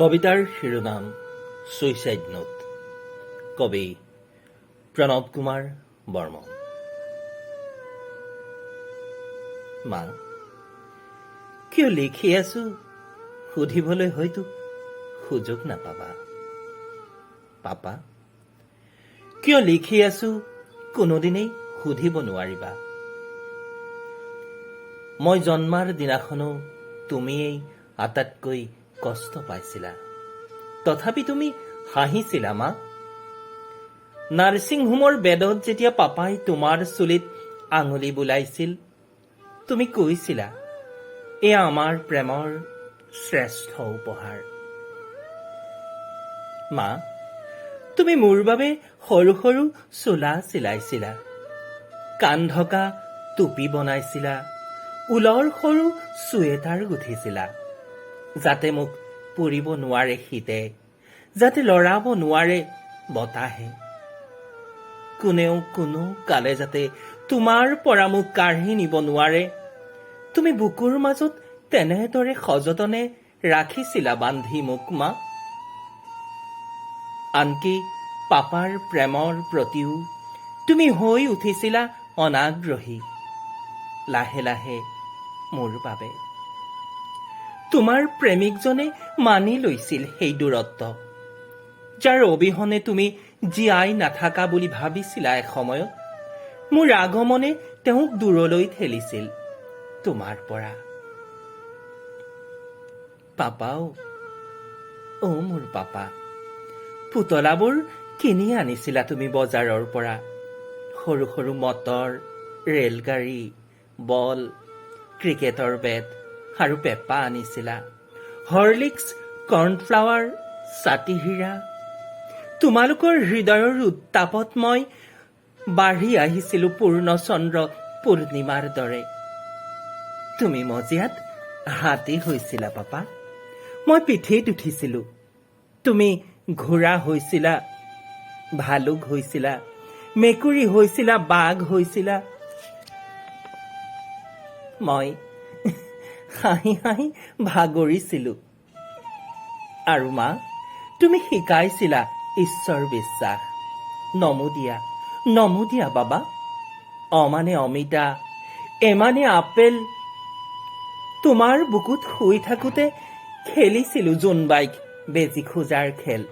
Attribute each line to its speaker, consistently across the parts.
Speaker 1: কবিতাৰ শিৰোনাম suicide note. কবি প্ৰণৱ কুমাৰ বৰ্মন। মা, কিয় লিখি আছো সুধিবলৈ হয়তো সুযোগ নাপাবা। পাপা, কিয় লিখি আছো কোনোদিনেই সুধিব নোৱাৰিবা। মই জন্মাৰ দিনাখনো তুমিয়েই আটাইতকৈ কষ্ট পাইছিলা, তথাপি তুমি হাঁহিছিলা মা। নাৰ্ছিং হোমৰ বেডত যেতিয়া পাপাই তোমাৰ চুলিত আঙুলি বুলাইছিল, তুমি কৈছিলা এয়া আমাৰ প্ৰেমৰ শ্ৰেষ্ঠ উপহাৰ। মা, তুমি মোৰ বাবে সৰু সৰু চোলা চিলাইছিলা, কাণ ঢকা টুপি বনাইছিলা, ঊলৰ সৰু চুৱেটাৰ গুঠিছিলা, যাতে মোক পুৰিব নোৱাৰে শীতে, যাতে লৰাব নোৱাৰে বতাহে। কোনেও কোনো কালে যাতে তোমাৰ পৰা মোক কাঢ়ি নিব নোৱাৰে, তুমি বুকুৰ মাজত তেনেদৰে সযতনে ৰাখিছিলা বান্ধি মোক মা। আনকি পাপাৰ প্ৰেমৰ প্ৰতিও তুমি হৈ উঠিছিলা অনাগ্ৰহী, লাহে লাহে মোৰ বাবে। তোমাৰ প্ৰেমিকজনে মানি লৈছিল সেই দূৰত্ব, যাৰ অবিহনে তুমি জীয়াই নাথাকা বুলি ভাবিছিলা এসময়ত। মোৰ আগমনে তেওঁক দূৰলৈ ঠেলিছিল তোমাৰ পৰা। পাপাও, মোৰ পাপা, পুতলাবোৰ কিনি আনিছিলা তুমি বজাৰৰ পৰা। সৰু সৰু মটৰ, ৰেলগাড়ী, বল, ক্ৰিকেটৰ বেট আৰু পেপা আনিছিলা, হৰলিক্স, কৰ্ণফ্লাৱাৰ, ছাতিহীৰা। তোমালোকৰ হৃদয়ৰ উত্তাপত মই বাঢ়ি আহিছিলো পূৰ্ণচন্দ্ৰ পূৰ্ণিমাৰ দৰে। তুমি মজিয়াত হাতী হৈছিলা পাপা, মই পিঠিত উঠিছিলো। তুমি ঘোঁৰা হৈছিলা, ভালুক হৈছিলা, মেকুৰী হৈছিলা, বাঘ হৈছিলা। মই হাঁহি হাঁহি ভাগৰিছিলো। আৰু মা, তুমি শিকাইছিলা ঈশ্বৰ বিশ্বাস। নমুদিয়া বাবা, অমানে অমিতা, এমানে আপেল। তোমাৰ বুকুত শুই থাকোতে খেলিছিলো জোনবাইক বেজী খোজাৰ খেল।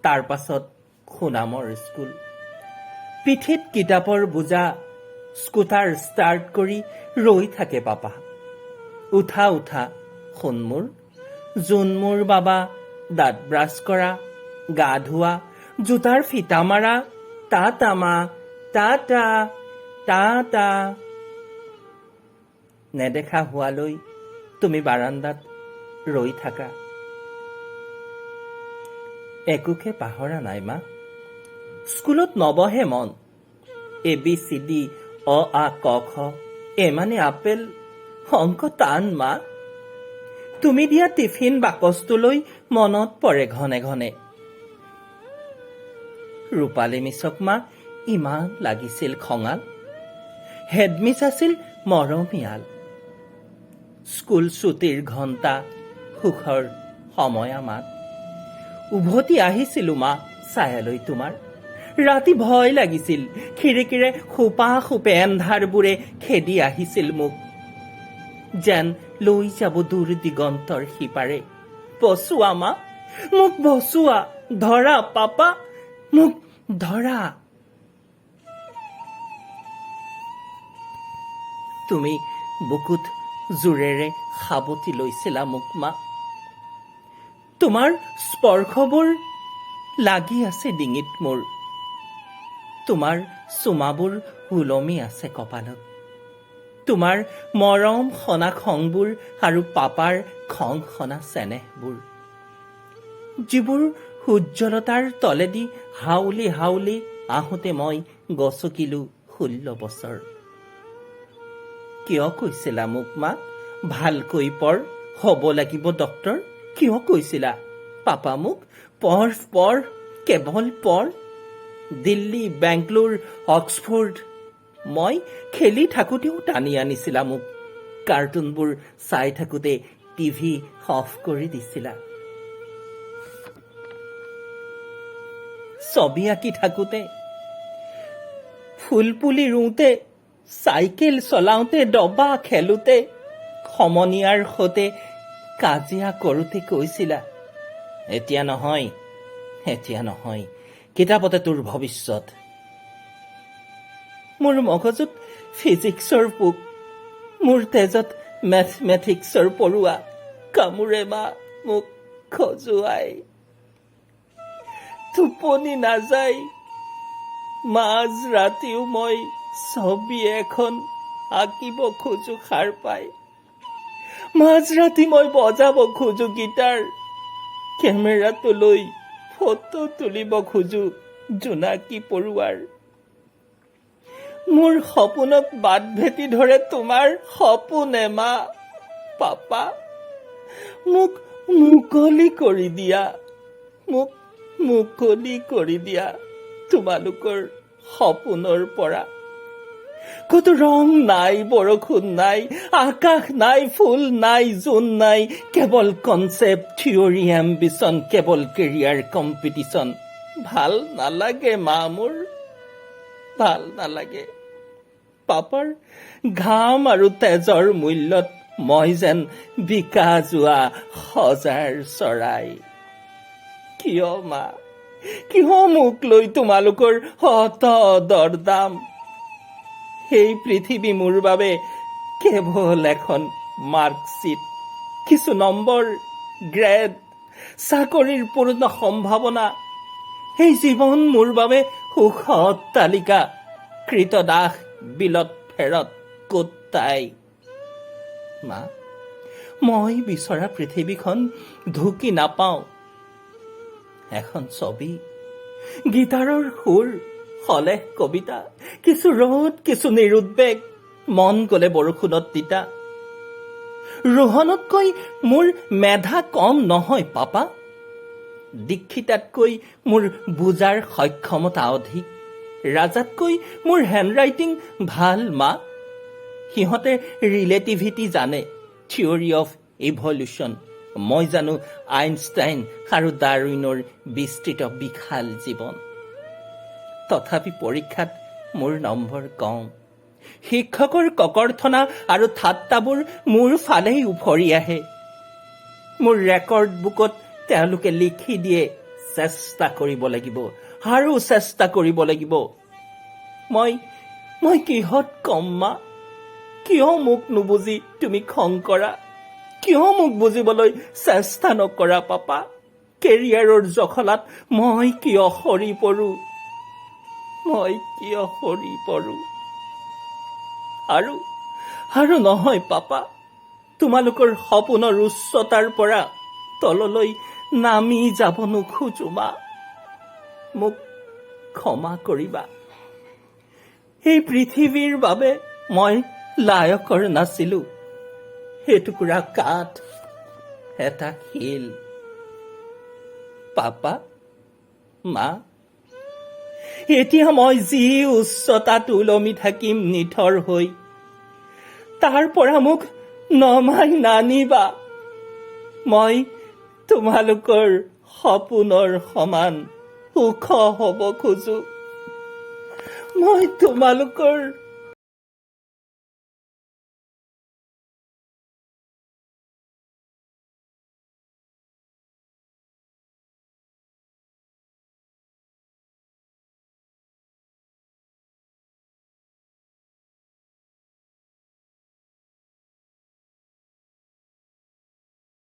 Speaker 1: তাৰ পাছত সুনামৰ স্কুল, পিঠিত কিতাপৰ বোজা, স্কুটাৰ ষ্টাৰ্ট কৰি ৰৈ থাকে পাপা। উঠা উঠা সোণ মোৰ, জোন মোৰ বাবা, দাঁত ব্ৰাছ কৰা, গা ধোৱা, জোতাৰ ফিটা মাৰা, টাটা মা, টাটা টাটা। নেদেখা হোৱালৈ তুমি বাৰান্দাত ৰৈ থাকা। একোকে পাহৰা নাই মা। স্কুলত নবহে মন। ABCD, অ আ ক খ, এমানে আপেল, অংক টান মা। তুমি দিয়া টিফিন বাকচটোলৈ মনত পৰে ঘনে ঘনে। ৰূপালী মিছক মা ইমান লাগিছিল খঙাল, হেডমিছ আছিল মৰমীয়াল। স্কুল ছুটিৰ ঘণ্টা, সুখৰ সময় আমাত। উভতি আহিছিলো মা ছায়ালৈ তোমাৰ। ৰাতি ভয় লাগিছিল, খিৰিকীৰে সোপা সোপে এন্ধাৰবোৰে খেদি আহিছিল মোক, যেন লৈ যাব দূৰ দিগন্তৰ সিপাৰে। বচোৱা মা, মোক বচোৱা, ধৰা পাপা, মোক ধৰা। তুমি বুকুত জোৰেৰে সাৱটি লৈছিলা মোক মা। তোমাৰ স্পৰ্শবোৰ লাগি আছে ডিঙিত মোৰ, তোমাৰ চুমাবোৰ ওলমি আছে কপালত। তোমাৰ মৰম সনা খংবোৰ আৰু পাপাৰ খং সনা চেনেহবোৰ, যিবোৰ উজ্জ্বলতাৰ তলেদি হাউলি হাউলি আহোঁতে মই গচকিলো 16 বছৰ। কিয় কৈছিলা মোক মা ভালকৈ পঢ়, হ'ব লাগিব ডক্তৰ? কিয় কৈছিলা পাপা মোক পঢ়, কেৱল পঢ়? দিল্লী, বেংগলোৰ, অক্সফৰ্ড। মই খেলি থাকোঁতেও টানি আনিছিলা মোক। কাৰ্টুনবোৰ চাই থাকোঁতে টিভি অফ কৰি দিছিলা। ছবি আঁকি থাকোঁতে, ফুল পুলি ৰুওঁতে, চাইকেল চলাওঁতে, ডবা খেলোঁতে, সমনীয়াৰ সৈতে কাজিয়া কৰোঁতে কৈছিলা, এতিয়া নহয়, এতিয়া নহয়, কিতাপতে তোৰ ভৱিষ্যত। মোৰ মগজুত ফিজিক্সৰ বুক, মোৰ তেজত মেথমেটিক্সৰ পৰুৱা, কামোৰে মা মোক খজুৱাই। টোপনি নাযায়, মাজ ৰাতিও মই ছবি এখন আঁকিব খোজো সাৰ পাই। মাজ ৰাতি মই বজাব খোজো গীটাৰ, কেমেৰাটো লৈ ফটো তুলিব খোজো জোনাকী পৰুৱাৰ। মোৰ সপোনক বাট ভেটি ধৰে তোমাৰ সপোনে মা, পাপা মোক মুকলি কৰি দিয়া, মোক মুকলি কৰি দিয়া তোমালোকৰ সপোনৰ পৰা। কতো ৰং নাই, বৰষুণ নাই, আকাশ নাই, ফুল নাই, জোন নাই, কেৱল কনচেপ্ট, থিয়ৰী, এম্বিচন, কেৱল কেৰিয়াৰ কম্পিটিশ্যন। ভাল নালাগে মা, মোৰ ভাল নালাগে। পাপাৰ ঘাম আৰু তেজৰ মূল্যত মই যেন বিকা যোৱা সজাৰ চৰাই। কিয় মা, কিয় মোক লৈ তোমালোকৰ অত দৰদাম? সেই পৃথিৱী মোৰ বাবে কেৱল এখন মাৰ্কশ্বিট, কিছু নম্বৰ, গ্ৰেড, চাকৰিৰ পূৰ্ণ সম্ভাৱনা। সেই জীৱন মোৰ বাবে সুখ অট্টালিকা, কৃতদাস বিলত ফেৰত ক'ত তাই? মা, মই বিচৰা পৃথিৱীখন ঢুকি নাপাওঁ। এখন ছবি, গীটাৰৰ সুৰ, হলেহ কবিতা, কিছু ৰ'দ, কিছু নিৰুদ্বেগ, মন গলে বৰষুণত তিতা। ৰোহনতকৈ মোৰ মেধা কম নহয় পাপা, দীক্ষিতাতকৈ মোৰ বুজাৰ সক্ষমতা অধিক, ৰাজাতকৈ মোৰ হেণ্ডৰাইটিং ভাল মা। সিহঁতে ৰিলেটিভিটি জানে, থিয়ৰী অফ ইভলিউশ্যন, মই জানো আইনষ্টাইন আৰু ডাৰউইনৰ বিস্তৃত বিশাল জীৱন। তথাপি পৰীক্ষাত মোৰ নম্বৰ কম, শিক্ষকৰ ককৰ্থনা আৰু ঠাট্টাবোৰ মোৰ ফালেই উফৰি আহে। মোৰ ৰেকৰ্ড বুকত তেওঁলোকে লিখি দিয়ে, চেষ্টা কৰিব লাগিব আৰু চেষ্টা কৰিব লাগিব। মই কিহত কম মা? কিয় মোক নুবুজি তুমি খং কৰা? কিয় মোক বুজিবলৈ চেষ্টা নকৰা পাপা? কেৰিয়াৰৰ জখলাত মই কিয় সৰি পৰো? মই কিয় সৰি পৰো? আৰু নহয় পাপা, তোমালোকৰ সপোনৰ উচ্চতাৰ পৰা তললৈ নামি যাব নোখোজো মা। মোক ক্ষমা কৰিবা। এই পৃথিৱীৰ বাবে মই লায়কৰ নাছিলো। এটুকুৰা কাঠ, এটা শিল। পাপা, মা, এতিয়া মই যি উচ্চতাত ওলমি থাকিম নিথৰ হৈ, তাৰ পৰা মোক নমাই নানিবা। মই তোমালোকৰ সপোনৰ সমান ওখ হ'ব খোজো। মই তোমালোকৰ